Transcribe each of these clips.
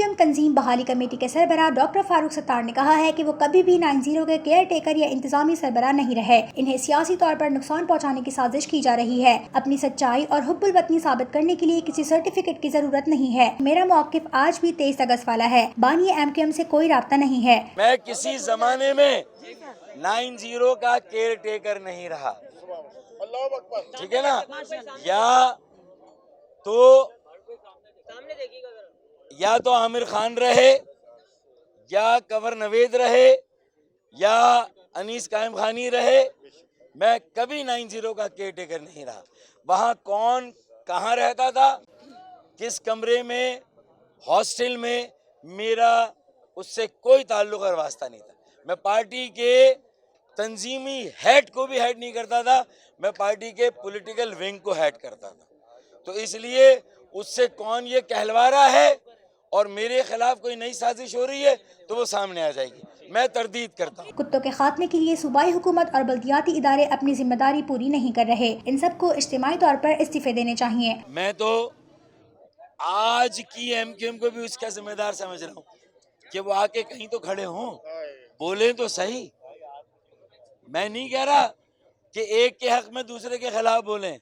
MQM तंजीम बहाली committee के सरबराह doctor Farooq Sattar ने कहा है कि वो कभी भी 90 के केयर टेकर या इंतजामी सरबराह नहीं रहे। इन्हें सियासी तौर पर नुकसान पहुंचाने की साजिश की जा रही है। अपनी सच्चाई और हुब्बुल वतनी साबित करने के लिए किसी सर्टिफिकेट की जरूरत नहीं है। मेरा मौकिफ आज भी 23 अगस्त वाला है। बानी एमक्यूएम से कोई राब्ता नहीं है। मैं किसी जमाने में 90 का केयर टेकर नहीं रहा, ठीक है ना। या तो आमिर खान रहे, या कंवर नवेद रहे, या अनीस कायम खानी रहे। मैं कभी 90 का केयर टेकर नहीं रहा। वहाँ कौन कहाँ रहता था, किस कमरे में, हॉस्टल में, मेरा उससे कोई ताल्लुक और वास्ता नहीं था। मैं पार्टी के तंजीमी हेड को भी हेड नहीं करता था, मैं पार्टी के पॉलिटिकल विंग को हेड करता था। तो इसलिए उससे कौन ये कहलवा रहा है और मेरे खिलाफ कोई नई साजिश हो रही है तो वो सामने आ जाएगी। मैं तरदीद करता हूँ। कुत्तों के खात्मे के लिए सूबाई हुकूमत और बल्दियाती इदारे अपनी जिम्मेदारी पूरी नहीं कर रहे। इन सबको इज्तिमाई तौर पर इस्तीफे देने चाहिए। मैं तो आज की एमक्यूएम को भी उसका जिम्मेदार समझ रहा हूँ कि वो आके कहीं तो खड़े हों, बोले तो सही। मैं नहीं कह रहा कि एक के हक में दूसरे के खिलाफ बोलें।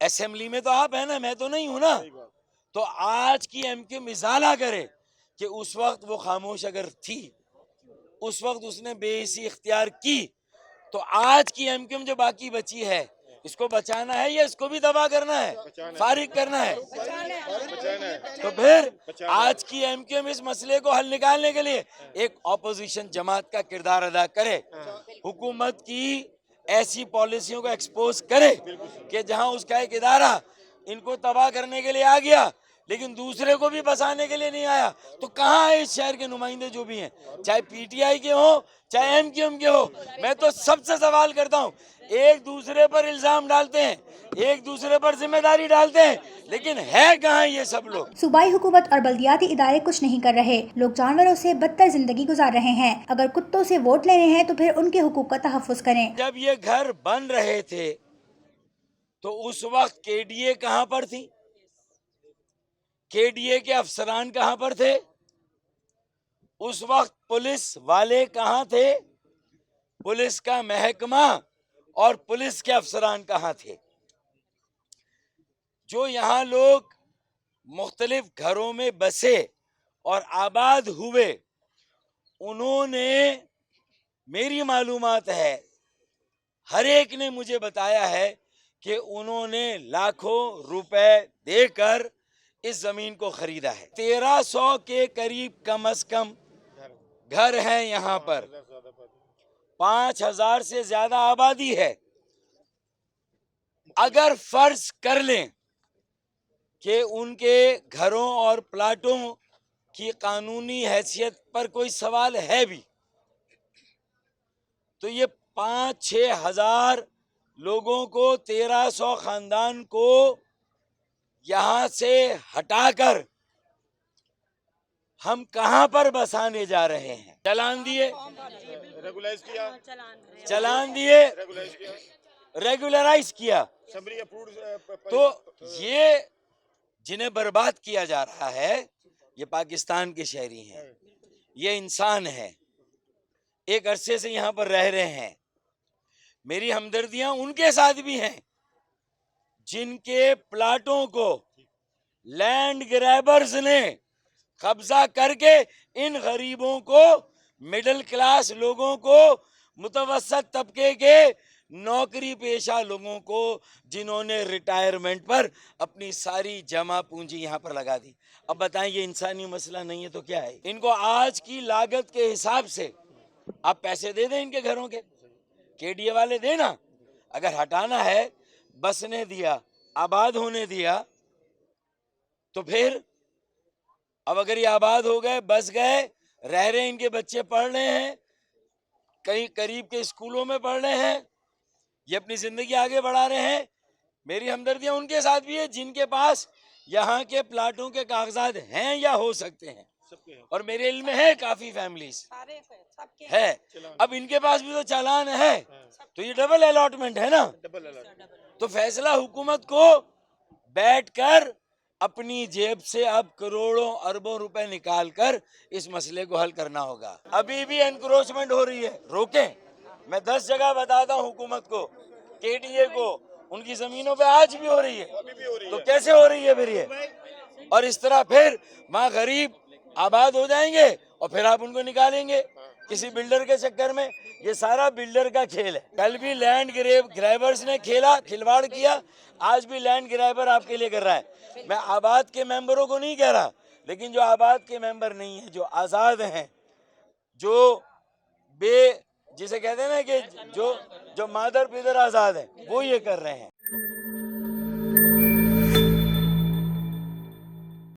असेंबली में तो आप है ना, मैं तो नहीं हूं ना। तो आज की एमक्यूएम इजाला करे कि उस वक्त वो खामोश अगर थी, उस वक्त उसने बेहिसी इख्तियार की, तो आज की एमक्यूएम जो बाकी बची है इसको बचाना है या इसको भी तबाह करना है, फारिग करना है। तो फिर आज की एमक्यूएम इस मसले को हल निकालने के लिए एक ऑपोजिशन जमात का किरदार अदा करे, हुकूमत की ऐसी पॉलिसियों को एक्सपोज करे कि जहां उसका एक इदारा इनको तबाह करने के लिए आ गया लेकिन दूसरे को भी बचाने के लिए नहीं आया। तो कहाँ है इस शहर के नुमाइंदे जो भी हैं, चाहे पीटीआई के हो चाहे एमक्यूएम के हो। मैं तो सबसे सवाल करता हूँ, एक दूसरे पर इल्जाम डालते हैं, एक दूसरे पर जिम्मेदारी डालते हैं, लेकिन है कहाँ ये सब लोग। सूबाई हुकूमत और बल्दियाती इदारे कुछ नहीं कर रहे। लोग जानवरों से बदतर जिंदगी गुजार रहे हैं। अगर कुत्तों से वोट लेने हैं तो फिर उनके हुकूक का तहफ्फुज करें। जब ये घर बन रहे थे तो उस वक्त केडीए कहाँ पर थी, केडीए के अफसरान कहाँ पर थे, उस वक्त पुलिस वाले कहाँ थे, पुलिस का महकमा और पुलिस के अफसरान कहाँ थे। जो यहाँ लोग मुख्तलिफ घरों में बसे और आबाद हुए, उन्होंने, मेरी मालूमात है, हर एक ने मुझे बताया है कि उन्होंने लाखों रुपए देकर इस जमीन को खरीदा है। 1300 के करीब कम से कम घर हैं यहाँ पर, 5000 से ज्यादा आबादी है। अगर फर्ज कर लें कि उनके घरों और प्लाटों की कानूनी हैसियत पर कोई सवाल है भी, तो ये 5-6 हजार लोगों को, 1300 खानदान को यहां से हटाकर हम कहां पर बसाने जा रहे हैं। चलान दिए, रेगुलराइज किया। तो ये जिन्हें बर्बाद किया जा रहा है ये पाकिस्तान के शहरी हैं, ये इंसान हैं, एक अरसे से यहाँ पर रह रहे हैं। मेरी हमदर्दियां उनके साथ भी हैं जिनके प्लाटों को लैंड ग्रैबर्स ने कब्जा करके इन गरीबों को, मिडिल क्लास लोगों को, मुतवसत तबके के नौकरी पेशा लोगों को, जिन्होंने रिटायरमेंट पर अपनी सारी जमा पूंजी यहाँ पर लगा दी। अब बताएं, ये इंसानी मसला नहीं है तो क्या है। इनको आज की लागत के हिसाब से आप पैसे दे दें इनके घरों के, केडीए वाले देना। अगर हटाना है, बसने दिया, आबाद होने दिया, तो फिर अब अगर ये आबाद हो गए, बस गए, रह रहे, इनके बच्चे पढ़ रहे हैं, कहीं करीब के स्कूलों में पढ़ रहे हैं, ये अपनी जिंदगी आगे बढ़ा रहे हैं। मेरी हमदर्दियां उनके साथ भी है जिनके पास यहाँ के प्लाटों के कागजात हैं या हो सकते हैं, और मेरे इल्म में है काफी फैमिलीज है। अब इनके पास भी तो चालान है, तो ये डबल अलॉटमेंट है ना। तो फैसला हुकूमत को बैठकर अपनी जेब से अब करोड़ों अरबों रुपए निकालकर इस मसले को हल करना होगा। अभी भी एनक्रोचमेंट हो रही है, रोकें। मैं 10 जगह बताता हूँ हुकूमत को, केडीए को, उनकी जमीनों पे आज भी हो रही है, तो कैसे हो रही है फिर ये? और इस तरह फिर वहाँ गरीब आबाद हो जाएंगे और फिर आप उनको निकालेंगे किसी बिल्डर के चक्कर में। ये सारा बिल्डर का खेल है। कल भी लैंड ग्रैबर्स ने खिलवाड़ किया, आज भी लैंड ग्रैबर आपके लिए कर रहा है। मैं आबाद के मेंबरों को नहीं कह रहा, लेकिन जो आबाद के मेंबर नहीं है, जो आजाद हैं, जो जिसे कहते हैं ना कि जो मादर पिदर आजाद है, वो ये कर रहे हैं।